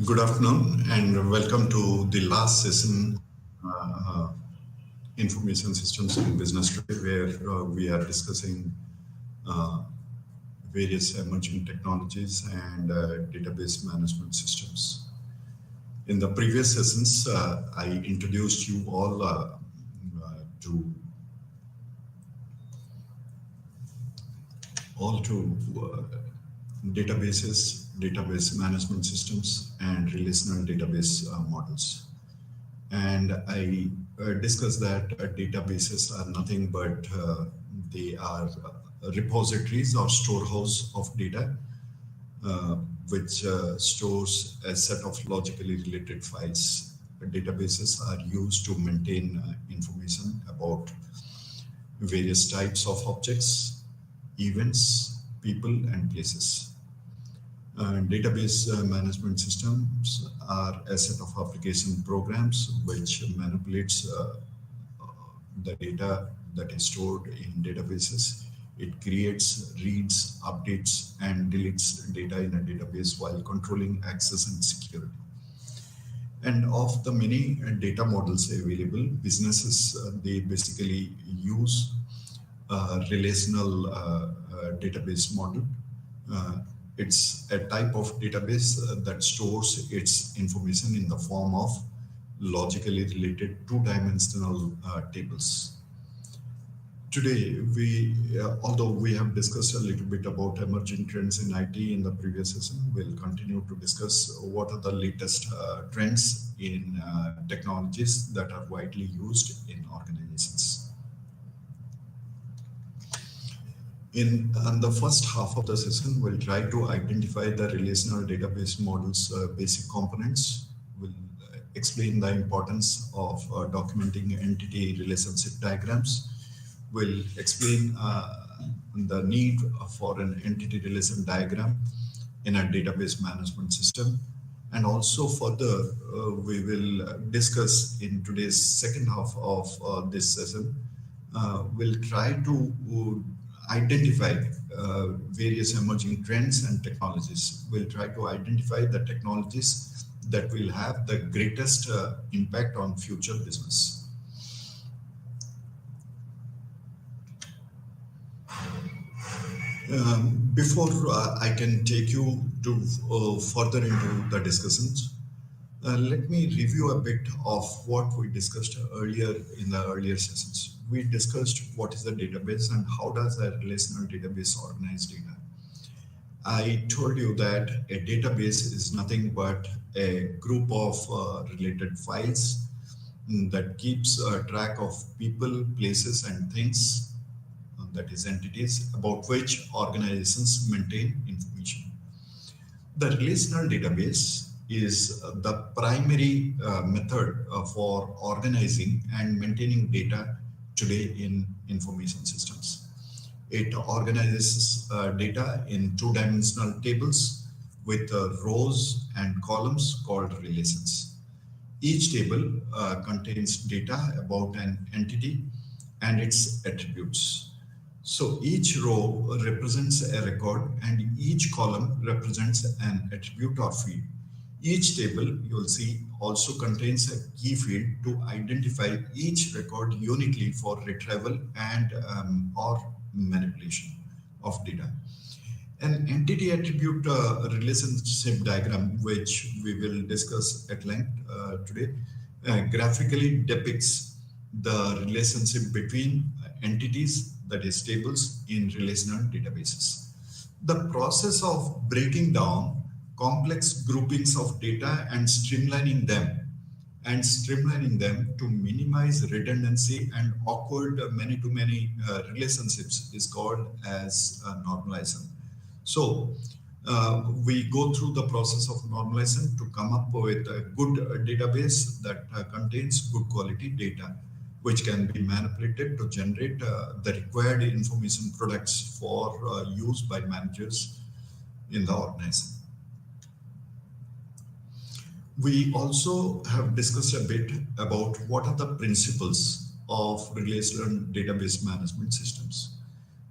Good afternoon and welcome to the last session, uh, Information Systems in Business today, where we are discussing uh, various emerging technologies and database management systems. In the previous sessions, I introduced you all to databases, database management systems, and relational database models. And I discussed that databases are nothing but they are repositories or storehouse of data, uh, which stores a set of logically related files. Databases are used to maintain information about various types of objects, events, people, and places. Database management systems are a set of application programs which manipulates the data that is stored in databases. It creates, reads, updates, and deletes data in a database while controlling access and security. And of the many data models available, businesses, they basically use relational database model. Uh, it's a type of database that stores its information in the form of logically related two-dimensional tables. Today, although we have discussed a little bit about emerging trends in IT in the previous session, we'll continue to discuss what are the latest trends in technologies that are widely used in organizations. In the first half of the session, we'll try to identify the relational database model's basic components. We'll explain the importance of documenting entity relationship diagrams. We'll explain the need for an entity relation diagram in a database management system. And also further, we will discuss in today's second half of this session, we'll try to identify various emerging trends and technologies. We'll try to identify the technologies that will have the greatest impact on future business. Before I can take you to further into the discussions, let me review a bit of what we discussed earlier in the earlier sessions. We discussed what is the database and how does a relational database organize data. I told you that a database is nothing but a group of related files that keeps track of people, places, and things, that is entities, about which organizations maintain information. The relational database is the primary method for organizing and maintaining data today in information systems. It organizes data in two-dimensional tables with rows and columns called relations. Each table contains data about an entity and its attributes. So each row represents a record and each column represents an attribute or field. Each table, you'll see, also contains a key field to identify each record uniquely for retrieval and or manipulation of data. An entity attribute relationship diagram, which we will discuss at length today, graphically depicts the relationship between entities, that is tables, in relational databases. The process of breaking down complex groupings of data and streamlining them to minimize redundancy and awkward many-to-many relationships is called as normalization. So we go through the process of normalization to come up with a good database that contains good quality data, which can be manipulated to generate the required information products for use by managers in the organization. We also have discussed a bit about what are the principles of relational database management systems.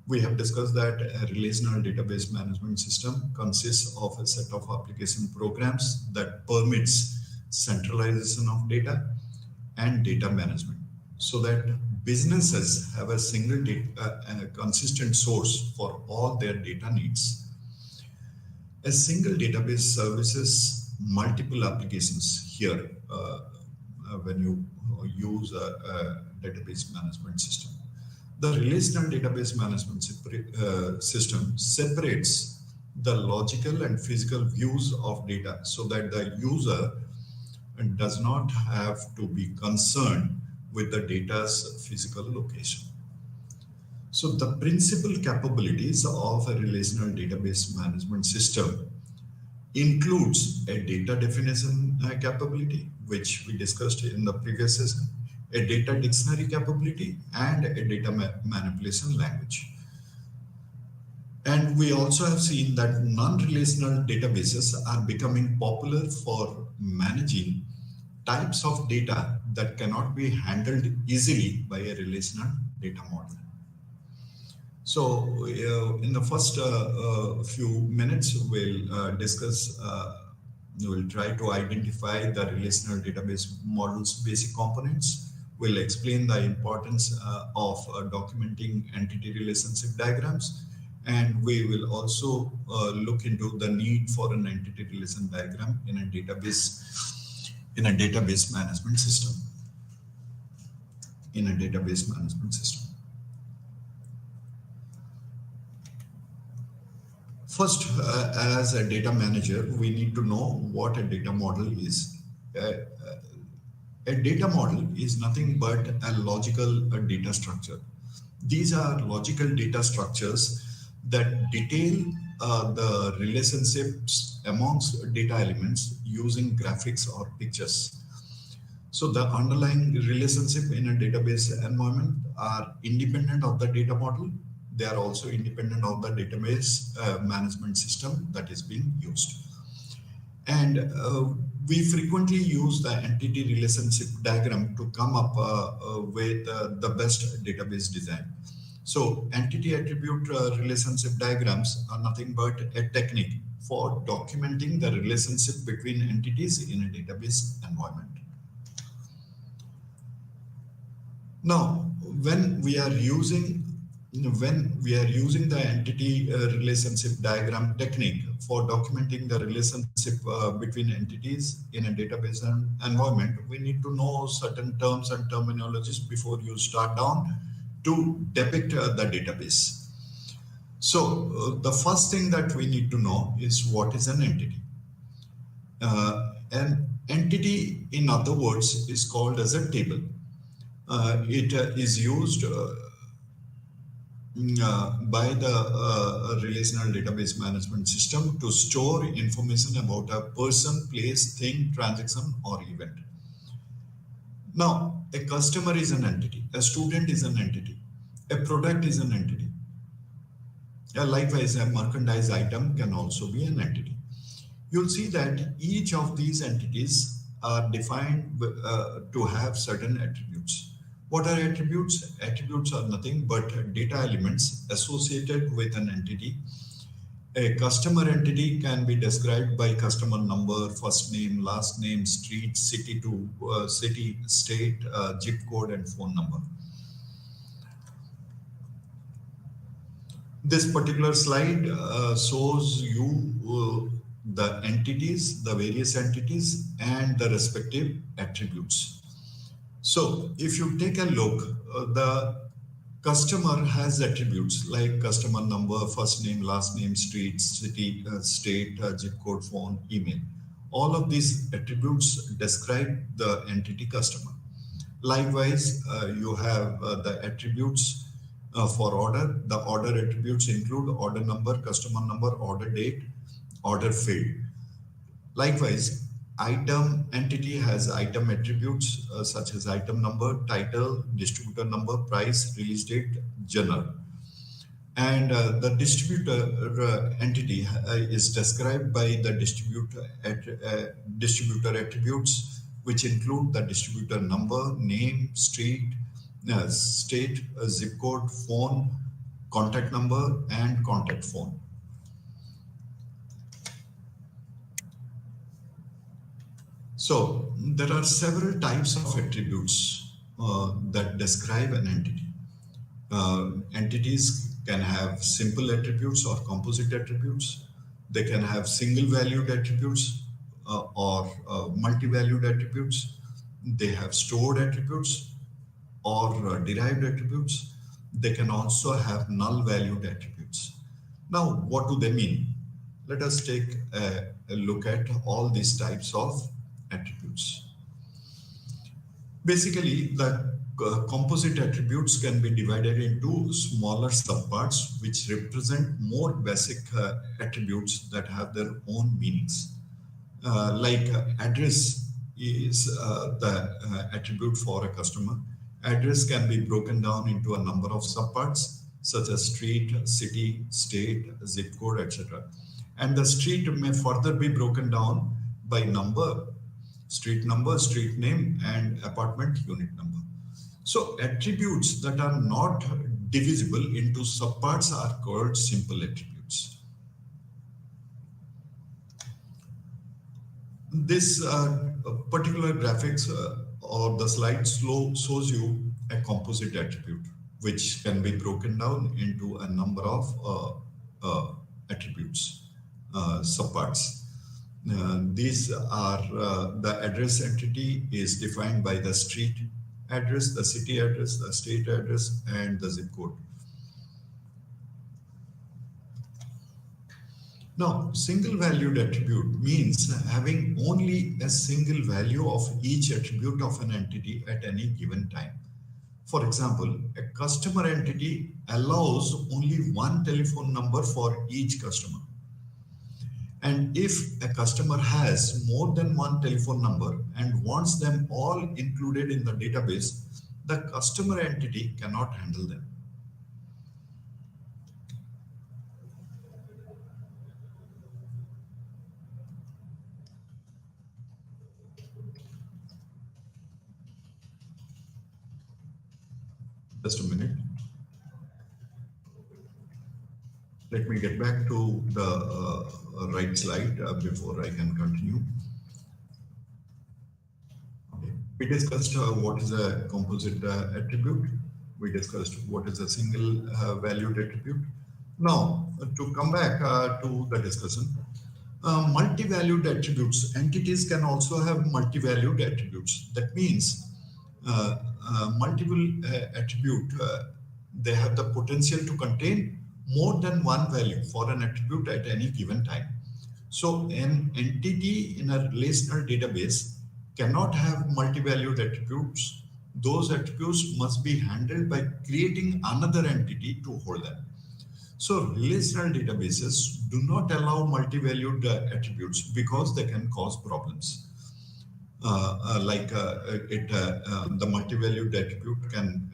We have discussed that a relational database management system consists of a set of application programs that permits centralization of data and data management so that businesses have a single data, a consistent source for all their data needs. A single database services multiple applications here when you use a database management system. The relational database management system separates the logical and physical views of data so that the user does not have to be concerned with the data's physical location. So the principal capabilities of a relational database management system includes a data definition capability, which we discussed in the previous session, a data dictionary capability, and a data manipulation language. And we also have seen that non-relational databases are becoming popular for managing types of data that cannot be handled easily by a relational data model. So, in the first few minutes, we'll try to identify the relational database model's basic components. We'll explain the importance of documenting entity relationship diagrams, and we will also look into the need for an entity relation diagram in a database management system. In a database management system. First, as a data manager, we need to know what a data model is. A data model is nothing but a logical data structure. These are logical data structures that detail the relationships amongst data elements using graphics or pictures. So the underlying relationship in a database environment are independent of the data model. They are also independent of the database management system that is being used. And we frequently use the entity relationship diagram to come up with the best database design. So entity attribute relationship diagrams are nothing but a technique for documenting the relationship between entities in a database environment. Now, when we are using the entity relationship diagram technique for documenting the relationship between entities in a database environment, we need to know certain terms and terminologies before you start down to depict the database. So the first thing that we need to know is what is an entity. An entity, in other words, is called as a table. It is used by the relational database management system to store information about a person, place, thing, transaction, or event. Now, a customer is an entity, a student is an entity, a product is an entity. Likewise, a merchandise item can also be an entity. You'll see that each of these entities are defined to have certain attributes. What are attributes? Attributes are nothing but data elements associated with an entity. A customer entity can be described by customer number, first name, last name, street, city to city, state, zip code, and phone number. This particular slide shows you the entities, the various entities, and the respective attributes. So if you take a look, the customer has attributes like customer number, first name, last name, street, city, state, zip code, phone, email. All of these attributes describe the entity customer. Likewise, you have the attributes for order. The order attributes include order number, customer number, order date, order field. Likewise, item entity has item attributes such as item number, title, distributor number, price, release date, journal. And the distributor entity is described by the distributor attributes, which include the distributor number, name, street, state, zip code, phone, contact number, and contact phone. So there are several types of attributes that describe an entity. Entities can have simple attributes or composite attributes. They can have single valued attributes or multi-valued attributes. They have stored attributes or derived attributes. They can also have null valued attributes. Now, what do they mean? Let us take a look at all these types of attributes. Basically, the composite attributes can be divided into smaller subparts which represent more basic attributes that have their own meanings. Like address is the attribute for a customer. Address can be broken down into a number of subparts such as street, city, state, zip code, etc. And the street may further be broken down by number, street name, and apartment unit number. So attributes that are not divisible into subparts are called simple attributes. This particular graphics or the slide shows you a composite attribute which can be broken down into a number of attributes, subparts. These are the address entity is defined by the street address, the city address, the state address, and the zip code. Now, single valued attribute means having only a single value of each attribute of an entity at any given time. For example, a customer entity allows only one telephone number for each customer. And if a customer has more than one telephone number and wants them all included in the database, the customer entity cannot handle them. Just a minute. Let me get back to the right slide before I can continue. Okay. We discussed what is a composite attribute. We discussed what is a single valued attribute. Now, to come back to the discussion, multi-valued attributes, entities can also have multi-valued attributes. That means multiple attribute, they have the potential to contain more than one value for an attribute at any given time. So an entity in a relational database cannot have multi-valued attributes. Those attributes must be handled by creating another entity to hold them. So relational databases do not allow multi-valued attributes because they can cause problems. The multi-valued attribute can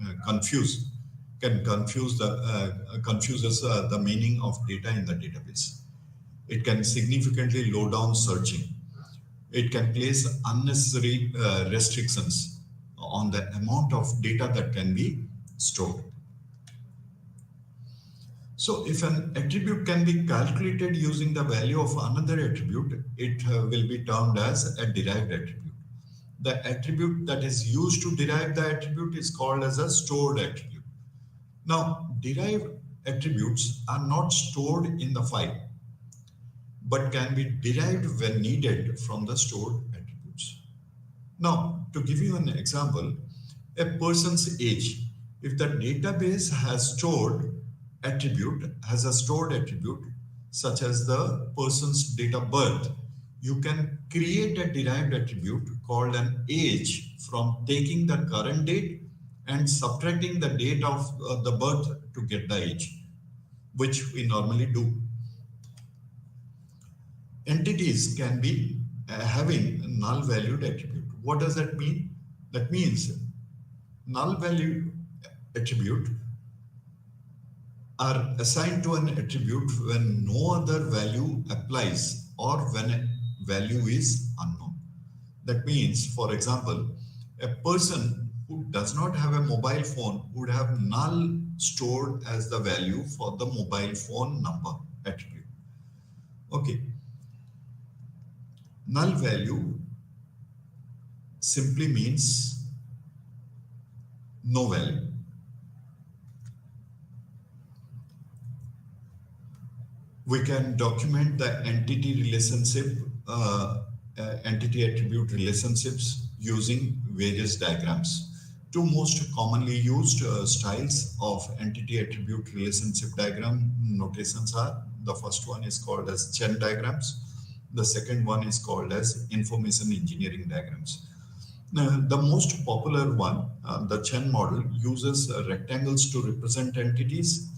confuses the meaning of data in the database. It can significantly low down searching. It can place unnecessary restrictions on the amount of data that can be stored. So if an attribute can be calculated using the value of another attribute, it will be termed as a derived attribute. The attribute that is used to derive the attribute is called as a stored attribute. Now, derived attributes are not stored in the file, but can be derived when needed from the stored attributes. Now, to give you an example, a person's age, if the database has a stored attribute, such as the person's date of birth, you can create a derived attribute called an age from taking the current date and subtracting the date of the birth to get the age, which we normally do. Entities can be having null valued attribute. What does that mean? That means null value attribute are assigned to an attribute when no other value applies or when a value is unknown. That means, for example, a person who does not have a mobile phone would have null stored as the value for the mobile phone number attribute. Okay, null value simply means no value. We can document the entity relationship, entity attribute relationships using various diagrams. Two most commonly used styles of entity attribute relationship diagram notations are: the first one is called as Venn diagrams, the second one is called as information engineering diagrams. The most popular one, the Chen model, uses rectangles to represent entities,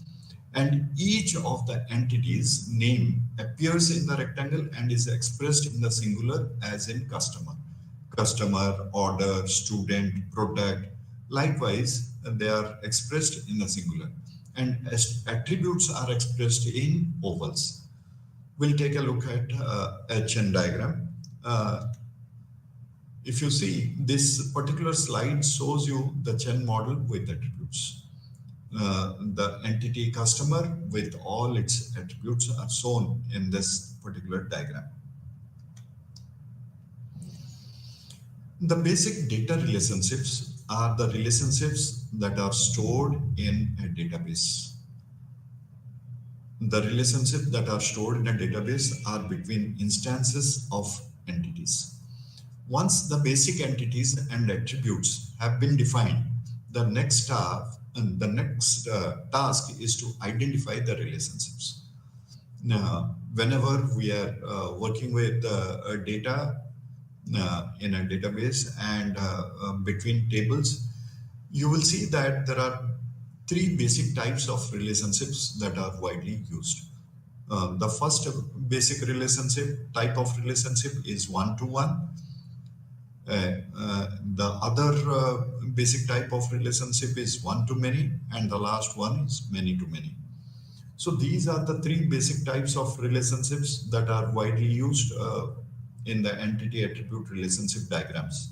and each of the entities name appears in the rectangle and is expressed in the singular, as in customer, order, student, product. Likewise, they are expressed in the singular, and attributes are expressed in ovals. We'll take a look at a Venn diagram. If you see, this particular slide shows you the Chen model with attributes. The entity customer with all its attributes are shown in this particular diagram. The basic data relationships are the relationships that are stored in a database. The relationships that are stored in a database are between instances of entities. Once the basic entities and attributes have been defined, the next task is to identify the relationships. Now, whenever we are working with data in a database and between tables, you will see that there are three basic types of relationships that are widely used. The first basic relationship type of relationship is one-to-one. The other basic type of relationship is one-to-many, and the last one is many-to-many. So these are the three basic types of relationships that are widely used in the entity attribute relationship diagrams.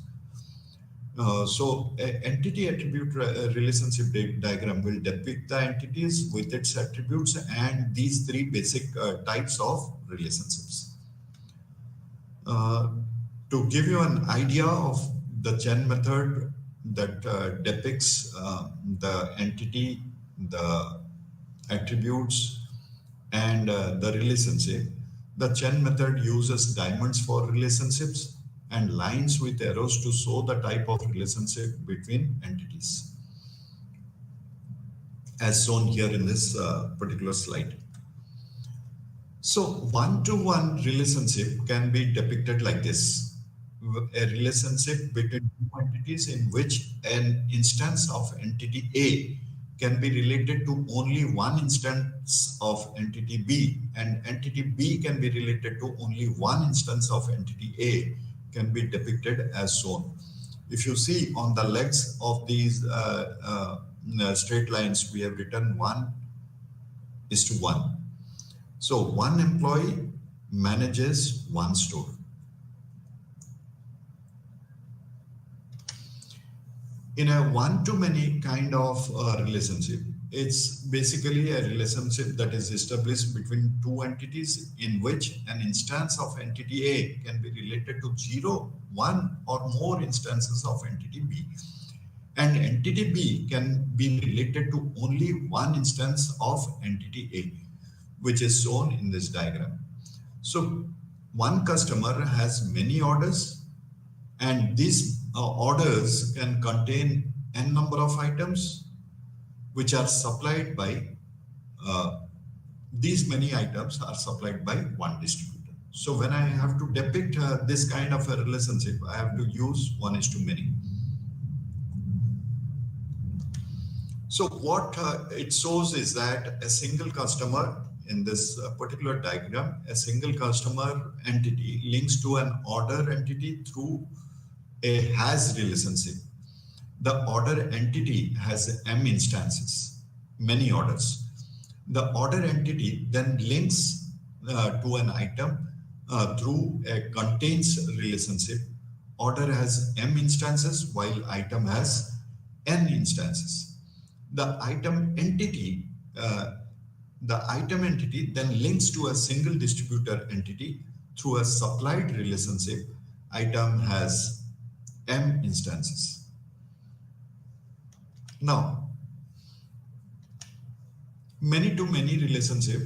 So an entity attribute relationship diagram will depict the entities with its attributes and these three basic types of relationships. To give you an idea of the Chen method that depicts the entity, the attributes, and the relationship, the Chen method uses diamonds for relationships and lines with arrows to show the type of relationship between entities, as shown here in this particular slide. So one-to-one relationship can be depicted like this. A relationship between two entities in which an instance of entity A can be related to only one instance of entity B, and entity B can be related to only one instance of entity A, can be depicted as shown. If you see on the legs of these straight lines, we have written 1:1. So one employee manages one store. In a one-to-many kind of relationship, it's basically a relationship that is established between two entities in which an instance of entity A can be related to 0, 1 or more instances of entity B. And entity B can be related to only one instance of entity A, which is shown in this diagram. So one customer has many orders, and these orders can contain n number of items which are supplied by these many items are supplied by one distributor. So when I have to depict this kind of a relationship, I have to use 1:many. So what it shows is that a single customer in this particular diagram, a single customer entity links to an order entity through a has relationship. The order entity has m instances, many orders. The order entity then links to an item through a contains relationship. Order has m instances while item has n instances. The item entity, uh, the item entity then links to a single distributor entity through a supplied relationship. Item has m instances. Now, many-to-many relationship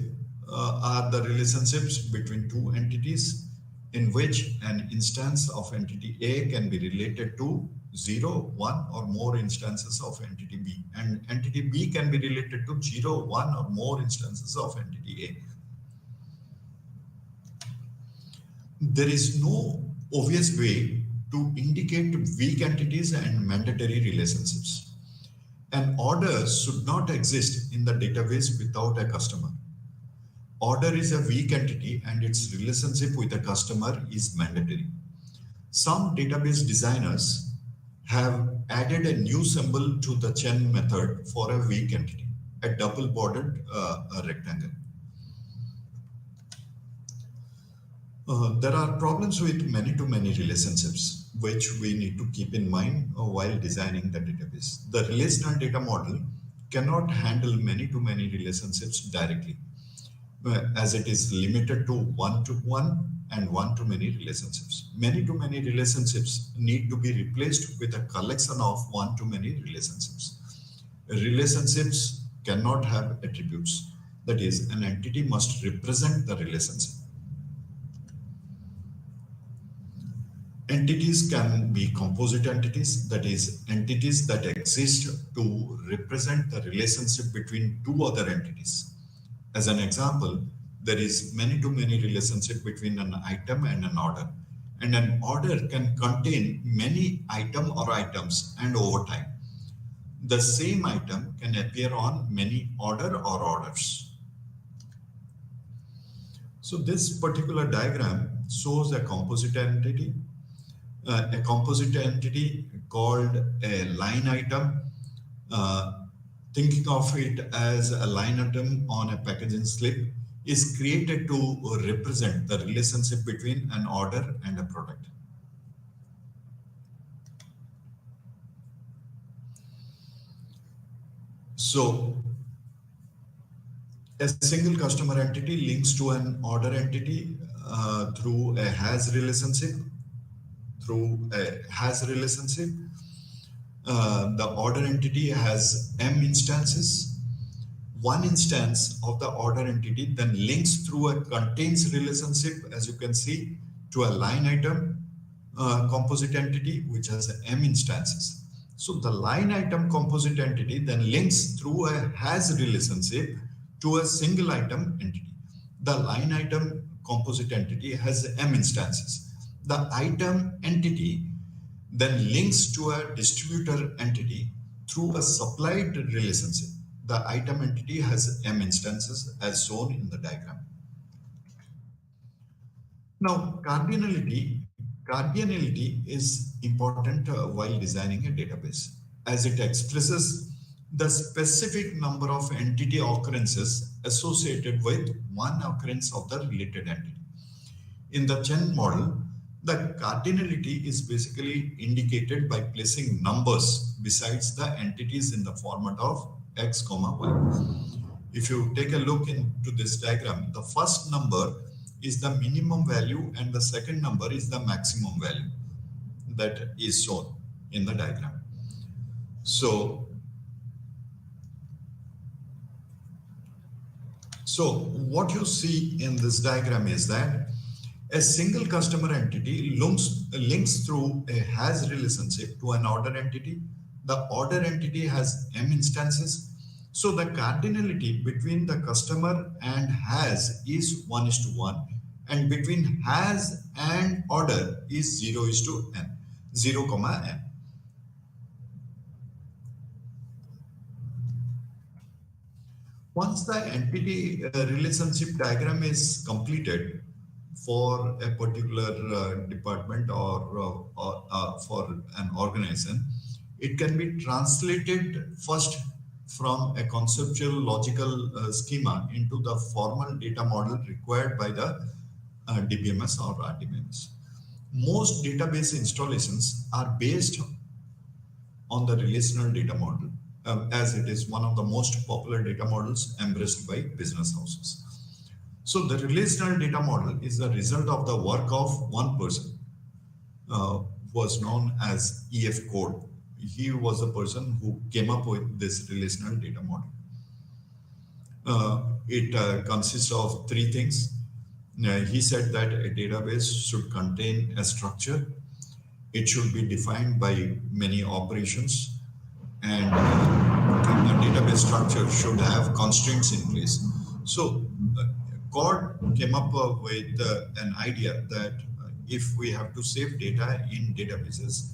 are the relationships between two entities in which an instance of entity A can be related to 0, 1 or more instances of entity B, and entity B can be related to 0, 1 or more instances of entity A. There is no obvious way to indicate weak entities and mandatory relationships. An order should not exist in the database without a customer. Order is a weak entity and its relationship with a customer is mandatory. Some database designers have added a new symbol to the chain method for a weak entity, a double bordered rectangle. There are problems with many-to-many relationships, which we need to keep in mind while designing the database. The relational data model cannot handle many-to-many relationships directly, as it is limited to one-to-one and one-to-many relationships. Many-to-many relationships need to be replaced with a collection of one-to-many relationships. Relationships cannot have attributes. That is, an entity must represent the relationship. Entities can be composite entities, that is, entities that exist to represent the relationship between two other entities. As an example, there is many-to-many relationship between an item and an order. And an order can contain many item or items, and over time, the same item can appear on many order or orders. So this particular diagram shows a composite entity called a line item. Uh, Thinking of it as a line item on a packaging slip is created to represent the relationship between an order and a product. So a single customer entity links to an order entity through a has relationship. The order entity has m instances. One instance of the order entity then links through a contains relationship, as you can see, to a line item composite entity which has m instances. So the line item composite entity then links through a has relationship to a single item entity. The line item composite entity has m instances. The item entity then links to a distributor entity through a supplied relationship. The item entity has m instances as shown in the diagram. Now, cardinality is important while designing a database, as it expresses the specific number of entity occurrences associated with one occurrence of the related entity. In the chain model, the cardinality is basically indicated by placing numbers besides the entities in the format of x, y. If you take a look into this diagram, the first number is the minimum value and the second number is the maximum value that is shown in the diagram. So what you see in this diagram is that a single customer entity links through a has relationship to an order entity. The order entity has m instances. So the cardinality between the customer and has is 1:1, and between has and order is 0:n, 0, n. Once the entity relationship diagram is completed for a particular department or for an organization, it can be translated first from a conceptual logical schema into the formal data model required by the DBMS or RDBMS. Most database installations are based on the relational data model, as it is one of the most popular data models embraced by business houses. So the relational data model is the result of the work of one person, was known as EF Code. He was the person who came up with this relational data model. It consists of three things. He said that a database should contain a structure, it should be defined by many operations, and the database structure should have constraints in place. So, God came up with an idea that if we have to save data in databases,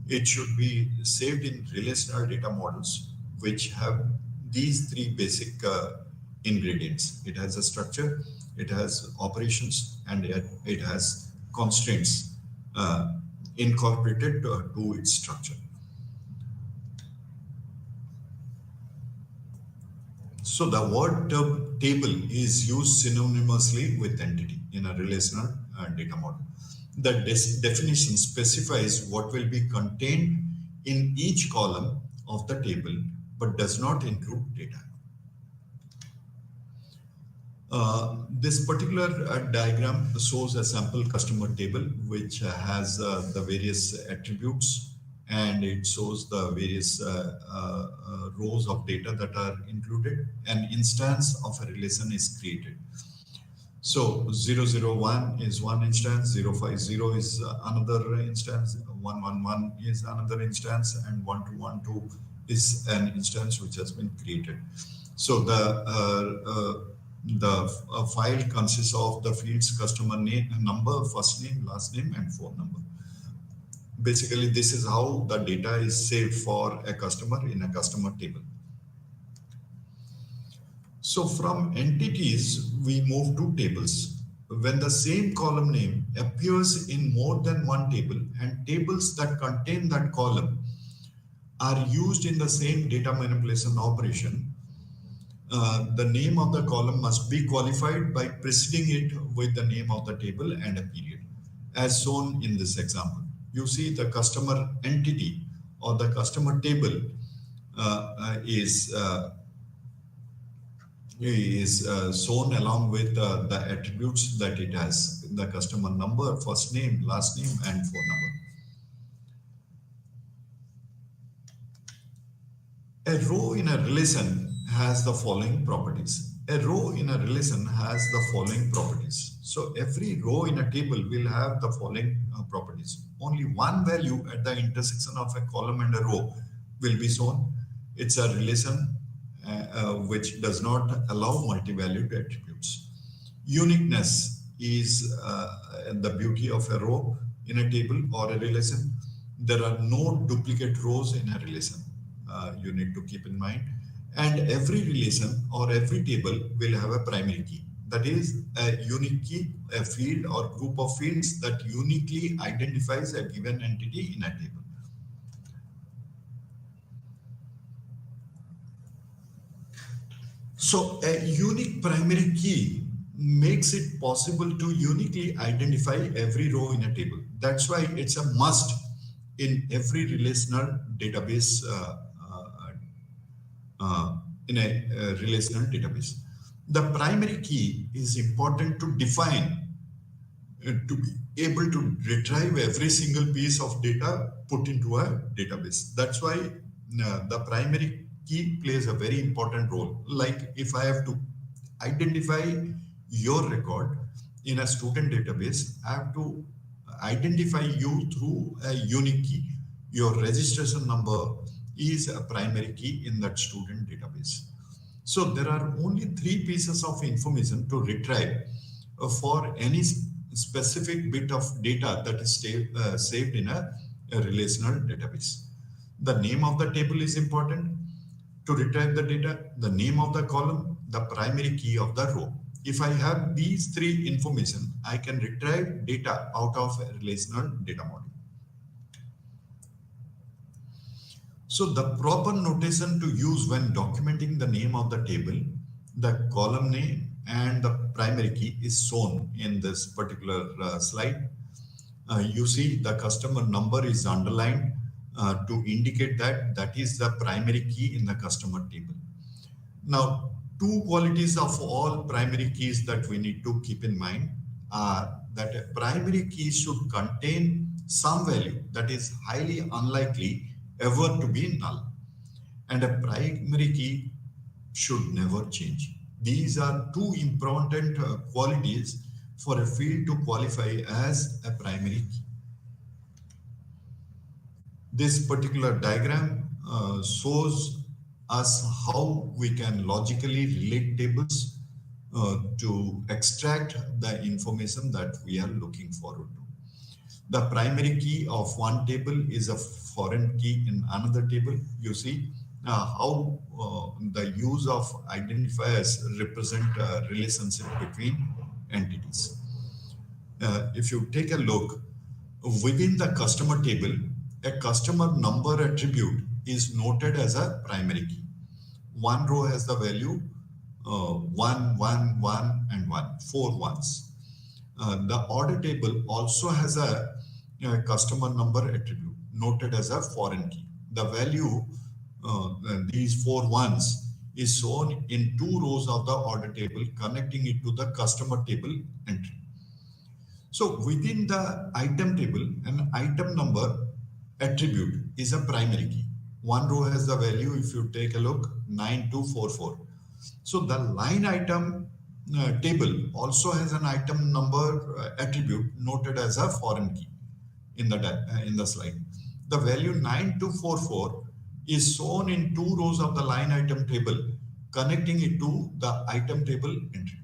it should be saved in relational data models, which have these three basic ingredients. It has a structure, it has operations, and it has constraints incorporated to its structure. So the word table is used synonymously with entity in a relational data model. The definition specifies what will be contained in each column of the table, but does not include data. This particular diagram shows a sample customer table which has the various attributes, and it shows the various rows of data that are included. An instance of a relation is created. So 001 is one instance, 050 is another instance, 111 is another instance, and 1212 is an instance which has been created. So the file consists of the fields customer name, number, first name, last name, and phone number. Basically, this is how the data is saved for a customer in a customer table. So from entities, we move to tables. When the same column name appears in more than one table and tables that contain that column are used in the same data manipulation operation, the name of the column must be qualified by preceding it with the name of the table and a period, as shown in this example. You see the customer entity or the customer table is shown along with the attributes that it has: the customer number, first name, last name, and phone number. A row in a relation has the following properties. A row in a relation has the following properties. So every row in a table will have the following properties. Only one value at the intersection of a column and a row will be shown. It's a relation which does not allow multi-valued attributes. Uniqueness is the beauty of a row in a table or a relation. There are no duplicate rows in a relation. You need to keep in mind. And every relation or every table will have a primary key. That is a unique key, a field or group of fields that uniquely identifies a given entity in a table. So a unique primary key makes it possible to uniquely identify every row in a table. That's why it's a must in every relational database, in a relational database. The primary key is important to define, to be able to retrieve every single piece of data put into a database. That's why the primary key plays a very important role. Like if I have to identify your record in a student database, I have to identify you through a unique key. Your registration number is a primary key in that student database. So there are only three pieces of information to retrieve for any specific bit of data that is saved in a relational database. The name of the table is important to retrieve the data, the name of the column, the primary key of the row. If I have these three information, I can retrieve data out of a relational data model. So the proper notation to use when documenting the name of the table, the column name, and the primary key is shown in this particular slide. You see the customer number is underlined to indicate that that is the primary key in the customer table. Now, two qualities of all primary keys that we need to keep in mind are that a primary key should contain some value that is highly unlikely ever to be null, and a primary key should never change. These are two important qualities for a field to qualify as a primary key. This particular diagram shows us how we can logically relate tables to extract the information that we are looking forward to. The primary key of one table is a foreign key in another table. You see how the use of identifiers represent a relationship between entities. If you take a look within the customer table, a customer number attribute is noted as a primary key. One row has the value 1, 1, 1, and 1, 4 ones. The order table also has a customer number attribute noted as a foreign key. The value, these 4 ones, is shown in 2 rows of the order table, connecting it to the customer table entry. So within the item table, an item number attribute is a primary key. One row has the value, if you take a look, 9244. So the line item table also has an item number attribute noted as a foreign key in the slide. The value 9244 is shown in 2 rows of the line item table, connecting it to the item table entry.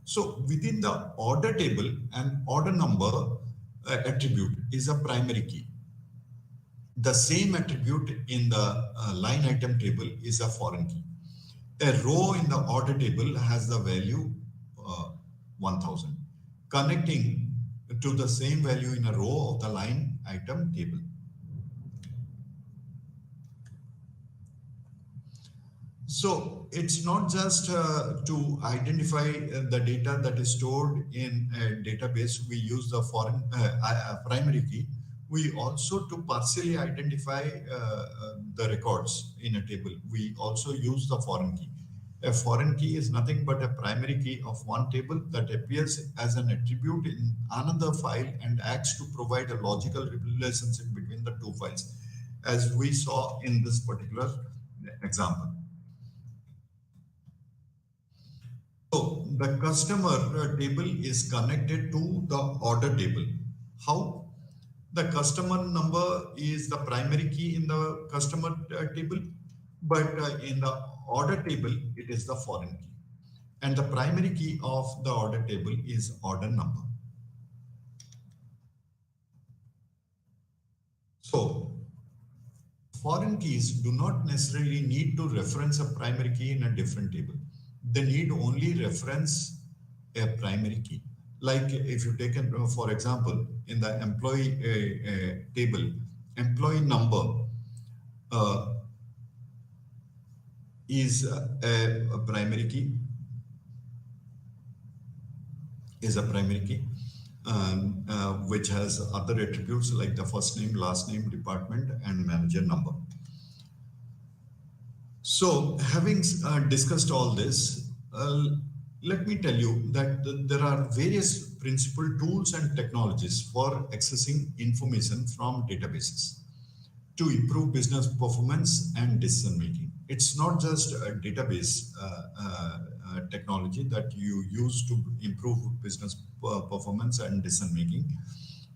So within the order table, an order number attribute is a primary key. The same attribute in the line item table is a foreign key. A row in the order table has the value 1000, connecting to the same value in a row of the line item table. So it's not just to identify the data that is stored in a database, we use the foreign primary key. We also, to partially identify the records in a table, we also use the foreign key. A foreign key is nothing but a primary key of one table that appears as an attribute in another file and acts to provide a logical relationship between the two files, as we saw in this particular example. So the customer table is connected to the order table. How? The customer number is the primary key in the customer table, but in the order table, it is the foreign key. And the primary key of the order table is order number. So foreign keys do not necessarily need to reference a primary key in a different table. They need only reference a primary key. Like if you take, for example, in the employee table, employee number is a primary key, which has other attributes like the first name, last name, department, and manager number. So having discussed all this, let me tell you that there are various principal tools and technologies for accessing information from databases to improve business performance and decision making. It's not just a database technology that you use to improve business performance and decision making.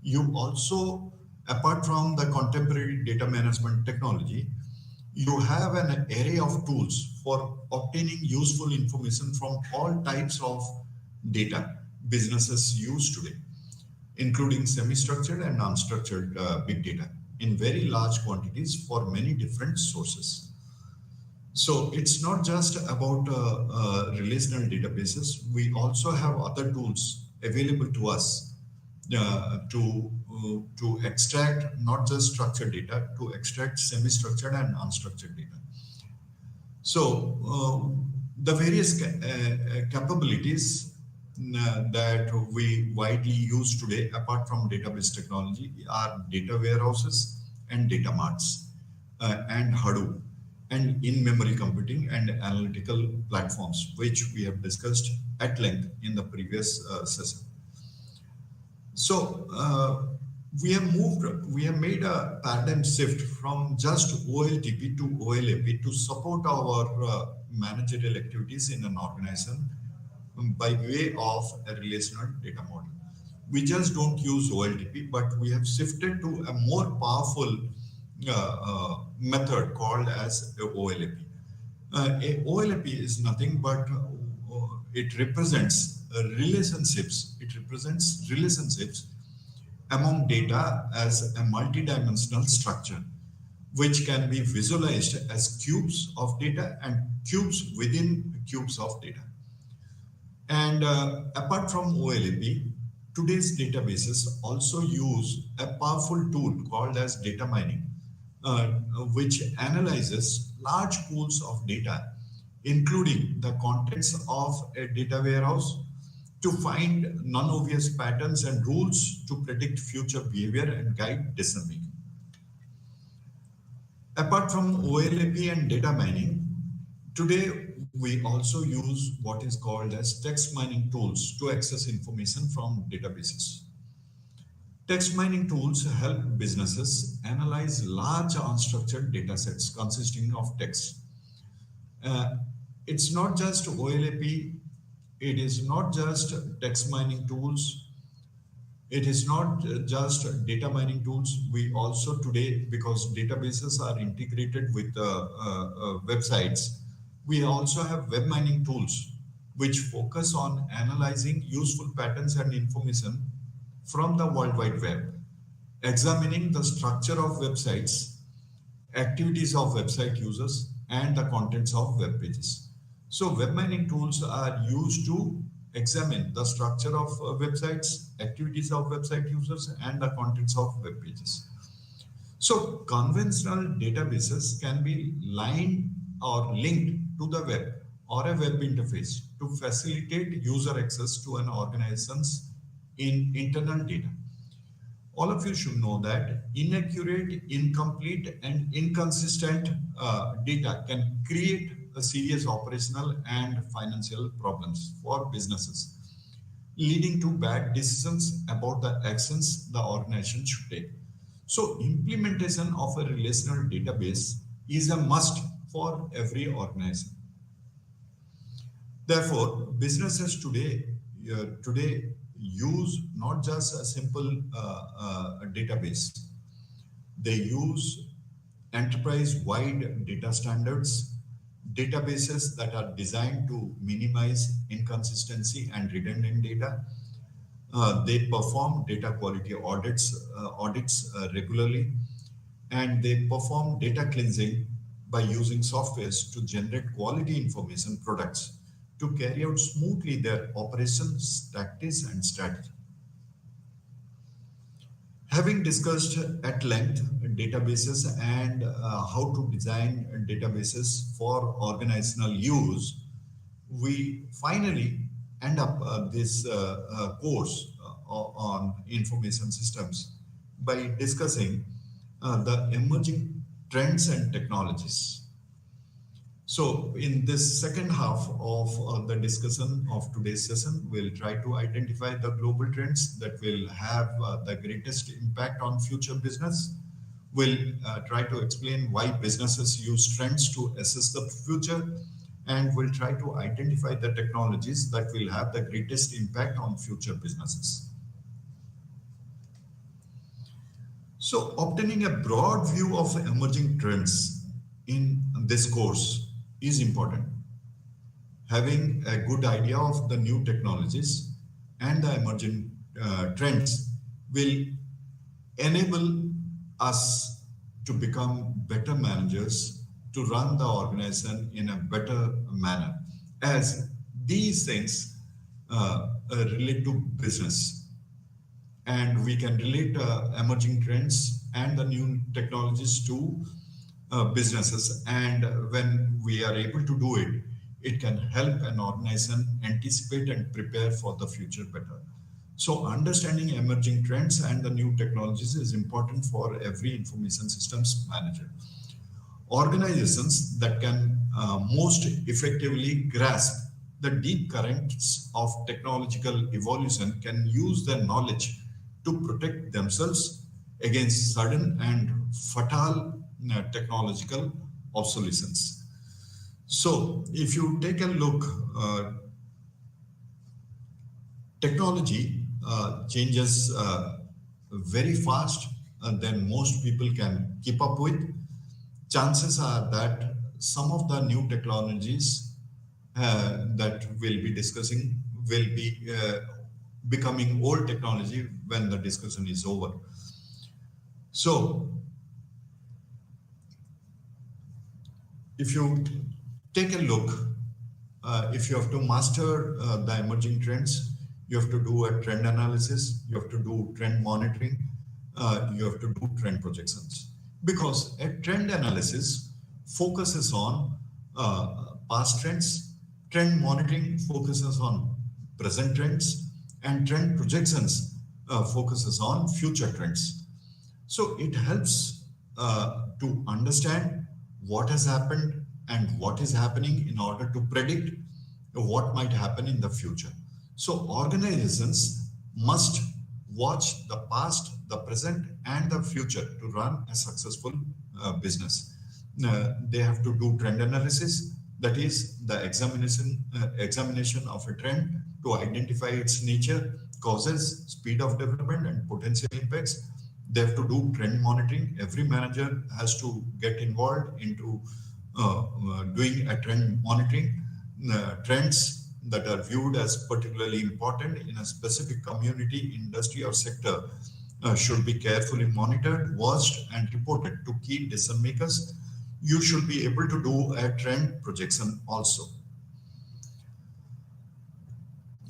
You also, apart from the contemporary data management technology, you have an array of tools for obtaining useful information from all types of data businesses use today, including semi-structured and unstructured big data in very large quantities for many different sources. So it's not just about relational databases. We also have other tools available to us to extract not just structured data, to extract semi-structured and unstructured data. So the various capabilities that we widely use today, apart from database technology, are data warehouses, and data marts and Hadoop and in-memory computing and analytical platforms, which we have discussed at length in the previous session. So we have made a paradigm shift from just OLTP to OLAP to support our managerial activities in an organization by way of a relational data model. We just don't use OLTP, but we have shifted to a more powerful method called as OLAP. A OLAP is nothing but it represents relationships. It represents relationships among data as a multidimensional structure, which can be visualized as cubes of data and cubes within cubes of data. And apart from OLAP, today's databases also use a powerful tool called as data mining, which analyzes large pools of data, including the contents of a data warehouse, to find non-obvious patterns and rules to predict future behavior and guide decision making. Apart from OLAP and data mining, today we also use what is called as text mining tools to access information from databases. Text mining tools help businesses analyze large unstructured data sets consisting of text. Uh, it's not just OLAP, it is not just text mining tools, it is not just data mining tools. We also today, because databases are integrated with websites, we also have web mining tools which focus on analyzing useful patterns and information from the World Wide Web, examining the structure of websites, activities of website users, and the contents of web pages. So web mining tools are used to examine the structure of websites, activities of website users, and the contents of web pages. So conventional databases can be lined or linked to the web or a web interface to facilitate user access to an organization's internal data. All of you should know that inaccurate, incomplete, and inconsistent data can create a serious operational and financial problems for businesses, leading to bad decisions about the actions the organization should take. So, implementation of a relational database is a must for every organization. Therefore, businesses today use not just a simple database. They use enterprise-wide data standards, databases that are designed to minimize inconsistency and redundant data. They perform data quality audits regularly, and they perform data cleansing by using softwares to generate quality information products to carry out smoothly their operations, tactics, and strategy. Having discussed at length databases and how to design databases for organizational use, we finally end up this course on information systems by discussing the emerging trends and technologies. So, in this second half of the discussion of today's session, we'll try to identify the global trends that will have the greatest impact on future business. We'll try to explain why businesses use trends to assess the future, and we'll try to identify the technologies that will have the greatest impact on future businesses. So, obtaining a broad view of emerging trends in this course is important. Having a good idea of the new technologies and the emerging trends will enable us to become better managers, to run the organization in a better manner, as these things relate to business, and we can relate emerging trends and the new technologies to businesses, and when we are able to do it can help an organization anticipate and prepare for the future better. So understanding emerging trends and the new technologies is important for every information systems manager. Organizations that can most effectively grasp the deep currents of technological evolution can use their knowledge to protect themselves against sudden and fatal technological obsolescence. So, if you take a look, technology changes very fast than most people can keep up with. Chances are that some of the new technologies that we'll be discussing will be becoming old technology when the discussion is over. So, if you take a look, if you have to master the emerging trends, you have to do a trend analysis, you have to do trend monitoring, you have to do trend projections. Because a trend analysis focuses on past trends, trend monitoring focuses on present trends, and trend projections focuses on future trends. So it helps to understand what has happened and what is happening in order to predict what might happen in the future. So organizations must watch the past, the present, and the future to run a successful business. They have to do trend analysis, that is the examination of a trend to identify its nature, causes, speed of development, and potential impacts. They have to do trend monitoring. Every manager has to get involved into doing a trend monitoring. Trends that are viewed as particularly important in a specific community, industry, or sector should be carefully monitored, watched, and reported to key decision makers. You should be able to do a trend projection also.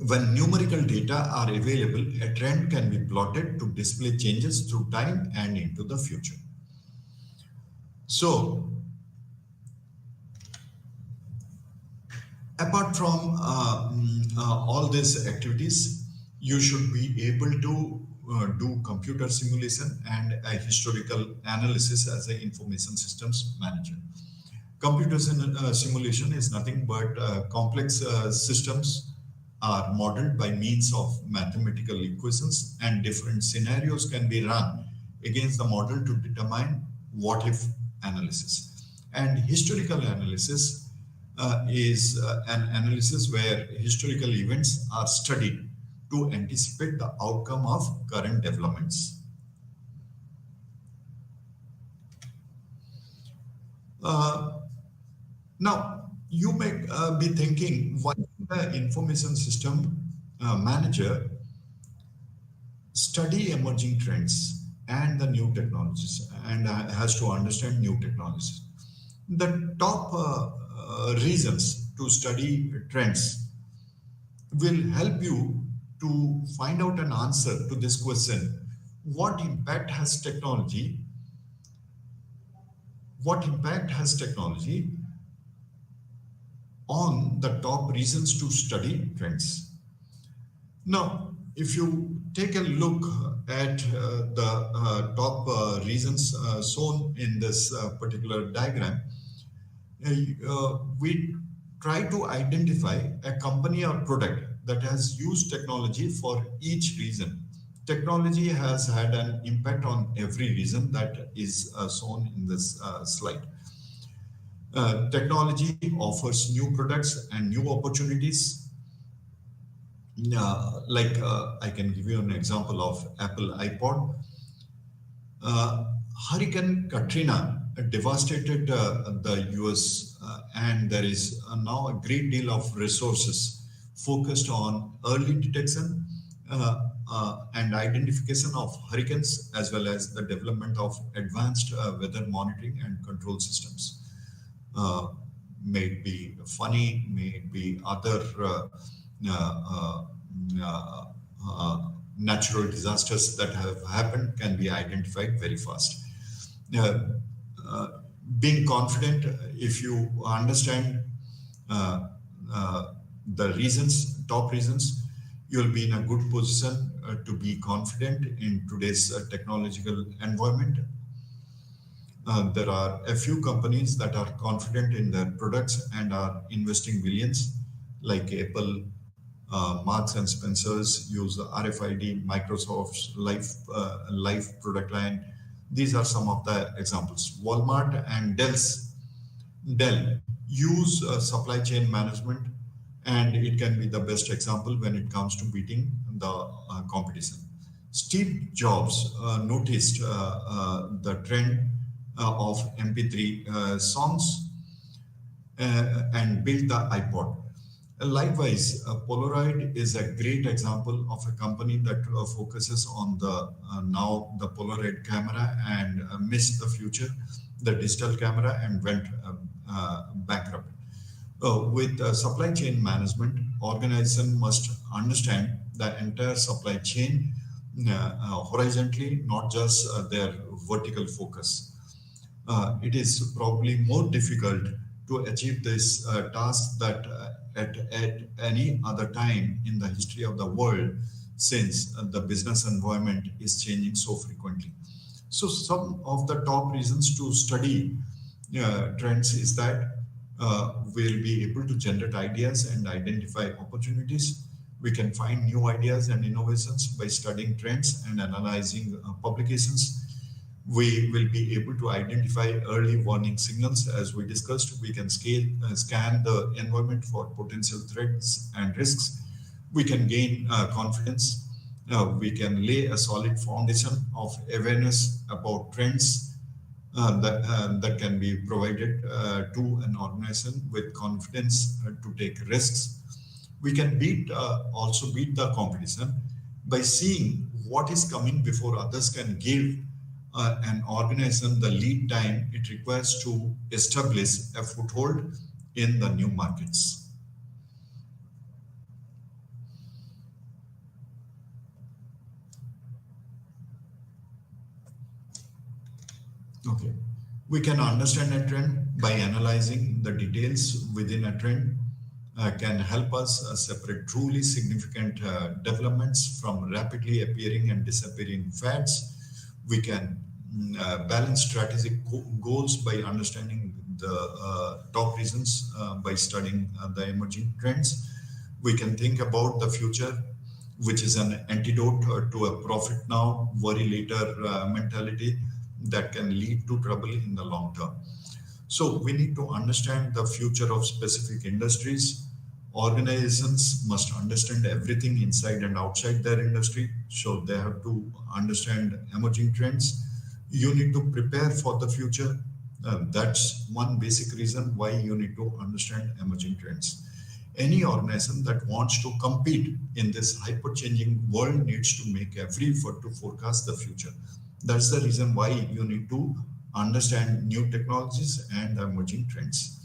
When numerical data are available, a trend can be plotted to display changes through time and into the future. So, apart from all these activities, you should be able to do computer simulation and a historical analysis as an information systems manager. Computer simulation is nothing but complex systems are modeled by means of mathematical equations, and different scenarios can be run against the model to determine what if analysis. And historical analysis is an analysis where historical events are studied to anticipate the outcome of current developments. Now, you may be thinking, why the information system manager study emerging trends and the new technologies and has to understand new technologies? The top reasons to study trends will help you to find out an answer to this question: what impact has technology? What impact has technology on the top reasons to study trends? Now, if you take a look at the top reasons shown in this particular diagram, we try to identify a company or product that has used technology for each reason. Technology has had an impact on every reason that is shown in this slide. Technology offers new products and new opportunities. I can give you an example of Apple iPod. Hurricane Katrina devastated the US, and there is now a great deal of resources focused on early detection and identification of hurricanes, as well as the development of advanced weather monitoring and control systems. May it be funny, may it be other uh, uh, natural disasters that have happened, can be identified very fast. Uh, uh, Being confident, if you understand uh, the reasons, top reasons, you'll be in a good position to be confident in today's technological environment. There are a few companies that are confident in their products and are investing billions, like Apple, Marks and Spencers use RFID, Microsoft's Life product line. These are some of the examples. Walmart and Dell use supply chain management, and it can be the best example when it comes to beating the competition. Steve Jobs noticed the trend of MP3 songs and built the iPod. Likewise, Polaroid is a great example of a company that focuses on the now the Polaroid camera and missed the future, the digital camera, and went bankrupt. With supply chain management, organization must understand the entire supply chain horizontally, not just their vertical focus. It is probably more difficult to achieve this task that at any other time in the history of the world, since the business environment is changing so frequently. So some of the top reasons to study trends is that we'll be able to generate ideas and identify opportunities. We can find new ideas and innovations by studying trends and analyzing publications. We will be able to identify early warning signals. As we discussed, we can scan the environment for potential threats and risks. We can gain confidence. We can lay a solid foundation of awareness about trends that can be provided to an organization with confidence to take risks. We can also beat the competition by seeing what is coming before others can give an organization the lead time it requires to establish a foothold in the new markets. Okay. We can understand a trend by analyzing the details within a trend, can help us separate truly significant developments from rapidly appearing and disappearing fads. We can balance strategic goals by understanding the top reasons by studying the emerging trends. We can think about the future, which is an antidote to a profit now, worry later mentality that can lead to trouble in the long term. So we need to understand the future of specific industries. Organizations must understand everything inside and outside their industry, so they have to understand emerging trends. You need to prepare for the future. That's one basic reason why you need to understand emerging trends. Any organization that wants to compete in this hyper-changing world needs to make every effort to forecast the future. That's the reason why you need to understand new technologies and emerging trends.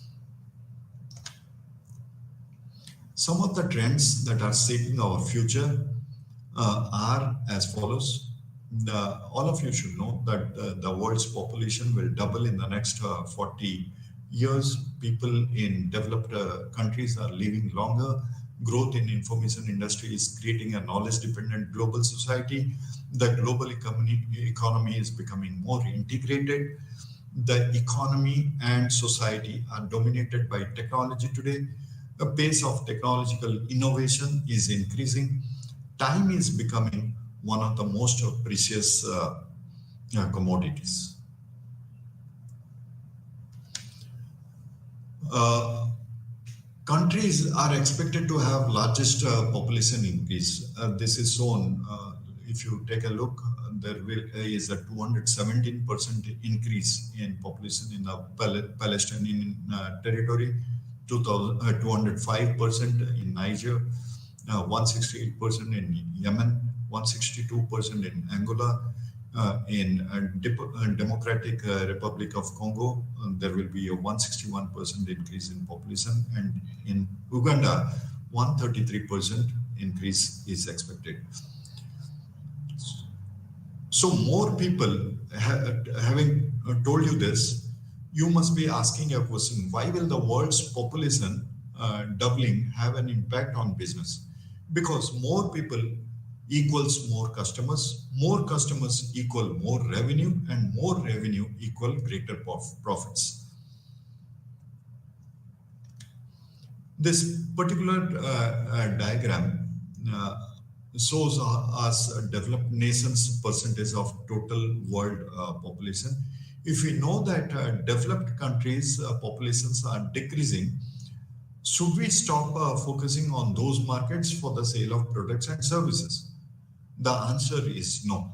Some of the trends that are shaping our future are as follows. All of you should know that the world's population will double in the next 40 years. People in developed countries are living longer. Growth in information industry is creating a knowledge-dependent global society. The global economy is becoming more integrated. The economy and society are dominated by technology today. The pace of technological innovation is increasing. Time is becoming one of the most precious commodities. Countries are expected to have largest population increase. This is shown. If you take a look, is a 217% increase in population in the Palestinian territory, 205% in Niger, 168% in Yemen, 162% in Angola. In Democratic Republic of Congo, there will be a 161% increase in population, and in Uganda, 133% increase is expected. So more people, having told you this, you must be asking a question: why will the world's population doubling have an impact on business? Because more people equals more customers equal more revenue, and more revenue equal greater profits. This particular diagram shows us developed nations percentage of total world population. If we know that developed countries populations are decreasing, should we stop focusing on those markets for the sale of products and services? The answer is no.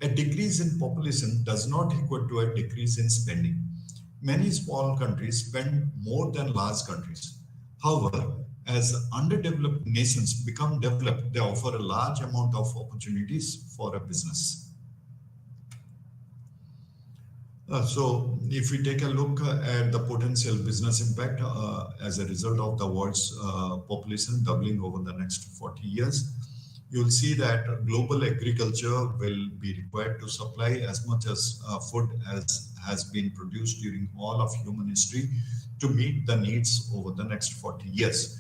A decrease in population does not equal to a decrease in spending. Many small countries spend more than large countries. However, as underdeveloped nations become developed, they offer a large amount of opportunities for a business. So if we take a look at the potential business impact as a result of the world's population doubling over the next 40 years, you'll see that global agriculture will be required to supply as much as food as has been produced during all of human history to meet the needs over the next 40 years.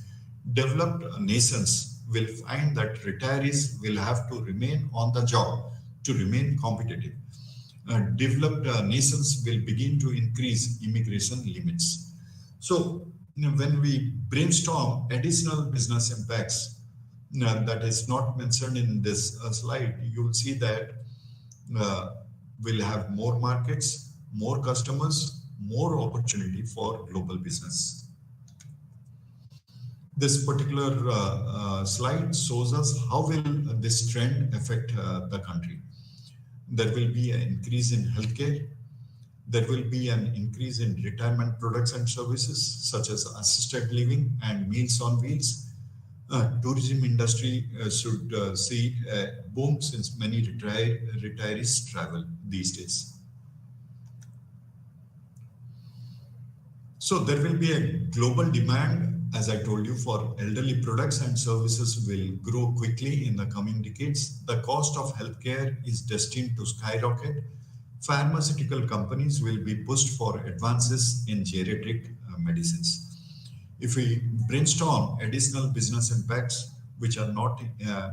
Developed nations will find that retirees will have to remain on the job to remain competitive. Developed nations will begin to increase immigration limits. So, when we brainstorm additional business impacts that is not mentioned in this slide, you'll see that we'll have more markets, more customers, more opportunity for global business. This particular slide shows us how will this trend affect the country. There will be an increase in healthcare. There will be an increase in retirement products and services such as assisted living and meals on wheels. Tourism industry should see a boom since many retirees travel these days. So there will be a global demand, as I told you, for elderly products and services will grow quickly in the coming decades. The cost of healthcare is destined to skyrocket. Pharmaceutical companies will be pushed for advances in geriatric medicines. If we brainstorm additional business impacts which are not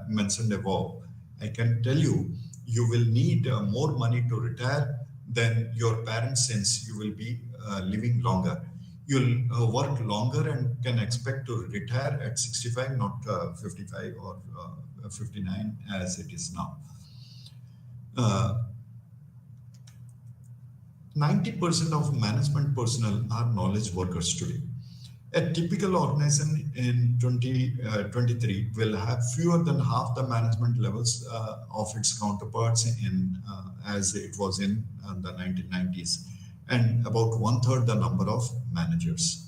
mentioned above, I can tell you, you will need more money to retire than your parents since you will be living longer. You'll work longer and can expect to retire at 65, not 55 or 59 as it is now. 90% of management personnel are knowledge workers today. A typical organization in 2023 will have fewer than half the management levels of its counterparts as it was in the 1990s, and about 1/3 the number of managers.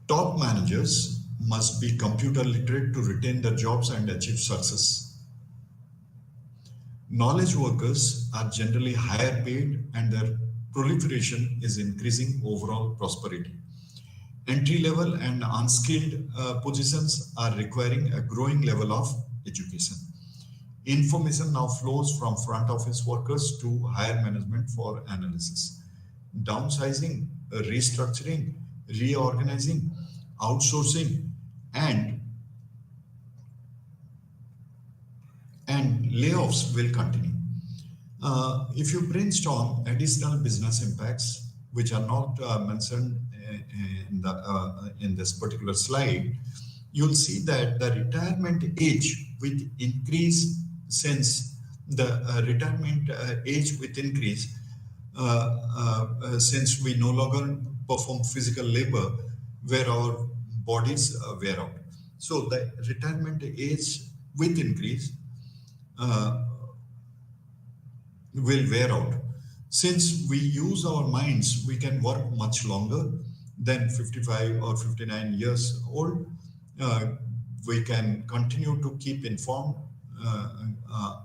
Top managers must be computer literate to retain their jobs and achieve success. Knowledge workers are generally higher paid and their proliferation is increasing overall prosperity. Entry-level and unskilled positions are requiring a growing level of education. Information now flows from front office workers to higher management for analysis. Downsizing, restructuring, reorganizing, outsourcing, and layoffs will continue. If you brainstorm additional business impacts, which are not mentioned in this particular slide, you'll see that the retirement age with increase since the retirement age with increase since we no longer perform physical labor where our bodies wear out. So the retirement age with increase will wear out. Since we use our minds, we can work much longer than 55 or 59 years old. We can continue to keep informed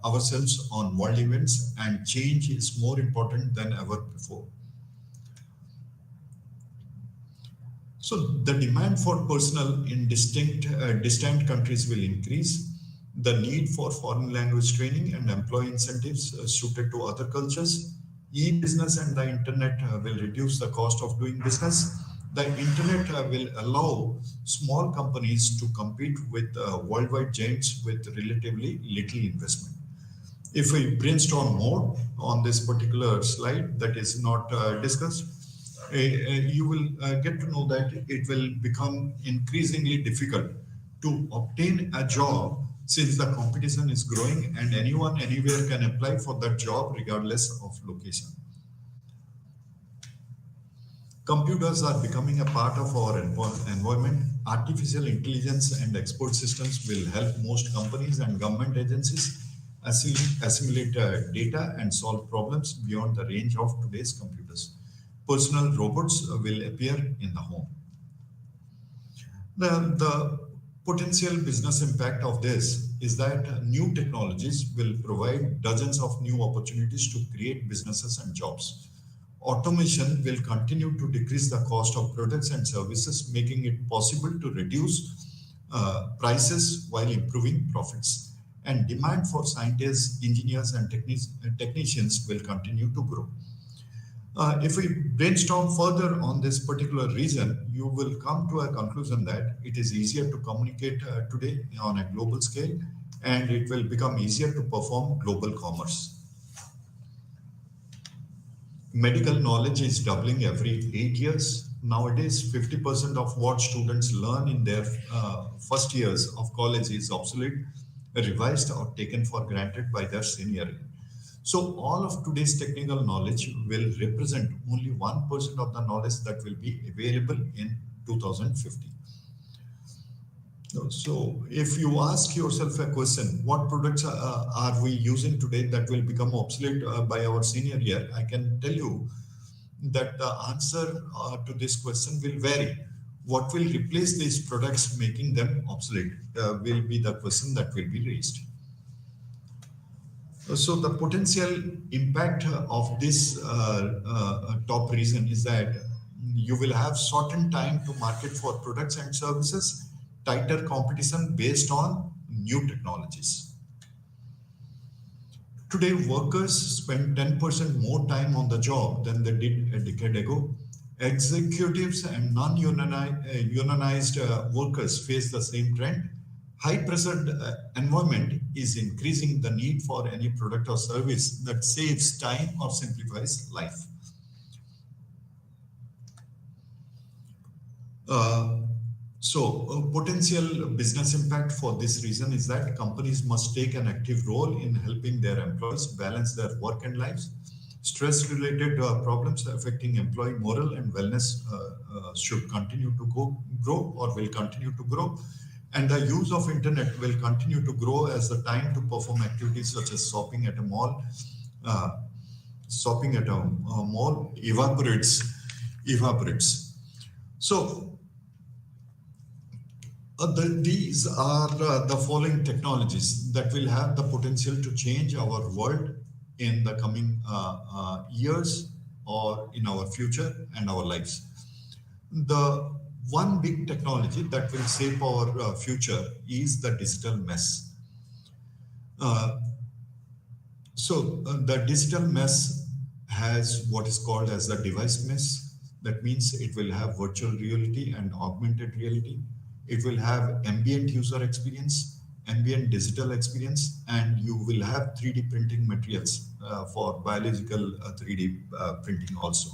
ourselves on world events, and change is more important than ever before. So the demand for personnel in distant countries will increase. The need for foreign language training and employee incentives suited to other cultures. E-business and the internet will reduce the cost of doing business. The internet will allow small companies to compete with worldwide giants with relatively little investment. If we brainstorm more on this particular slide that is not discussed, you will get to know that it will become increasingly difficult to obtain a job since the competition is growing and anyone anywhere can apply for that job regardless of location. Computers are becoming a part of our environment. Artificial intelligence and export systems will help most companies and government agencies assimilate data and solve problems beyond the range of today's computers. Personal robots will appear in the home. The potential business impact of this is that new technologies will provide dozens of new opportunities to create businesses and jobs. Automation will continue to decrease the cost of products and services, making it possible to reduce prices while improving profits. And demand for scientists, engineers, and technicians will continue to grow. If we brainstorm further on this particular reason, you will come to a conclusion that it is easier to communicate today on a global scale and it will become easier to perform global commerce. Medical knowledge is doubling every 8 years. Nowadays, 50% of what students learn in their first years of college is obsolete, revised, or taken for granted by their senior year. So, all of today's technical knowledge will represent only 1% of the knowledge that will be available in 2050. So, if you ask yourself a question, what products are we using today that will become obsolete by our senior year? I can tell you that the answer to this question will vary. What will replace these products, making them obsolete, will be the question that will be raised. So, the potential impact of this top reason is that you will have shortened time to market for products and services, tighter competition based on new technologies. Today, workers spend 10% more time on the job than they did a decade ago. Executives and non-unionized workers face the same trend. High-pressured environment is increasing the need for any product or service that saves time or simplifies life. Potential business impact for this reason is that companies must take an active role in helping their employees balance their work and lives. Stress-related problems affecting employee morale and wellness should continue to grow or will continue to grow. And the use of internet will continue to grow as the time to perform activities such as shopping at a mall, evaporates. So these are the following technologies that will have the potential to change our world in the coming years or in our future and our lives. The one big technology that will shape our future is the digital mess. The digital mess has what is called as the device mess. That means it will have virtual reality and augmented reality. It will have ambient user experience, ambient digital experience, and you will have 3D printing materials for biological 3D printing also.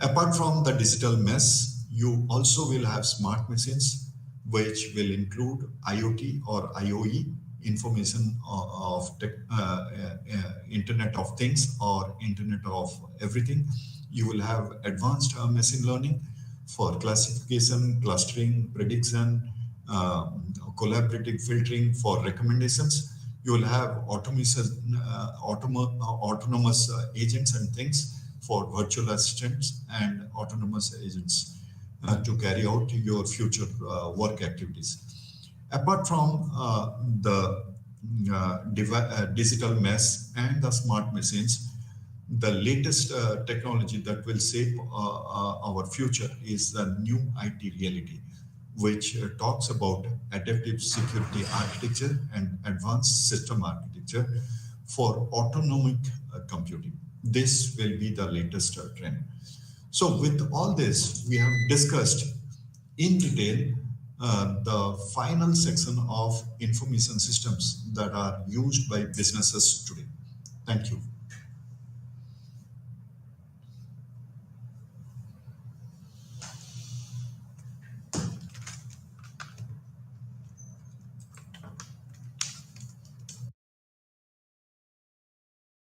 Apart from the digital mess, you also will have smart machines, which will include IoT or IoE, information of Internet of Things or Internet of Everything. You will have advanced machine learning for classification, clustering, prediction, collaborative filtering for recommendations. You will have autonomous agents and things for virtual assistants and autonomous agents to carry out your future work activities. Apart from the digital mess and the smart machines, the latest technology that will shape our future is the new IT reality, which talks about adaptive security architecture and advanced system architecture for autonomic computing. This will be the latest trend. So, with all this, we have discussed in detail the final section of information systems that are used by businesses today. Thank you.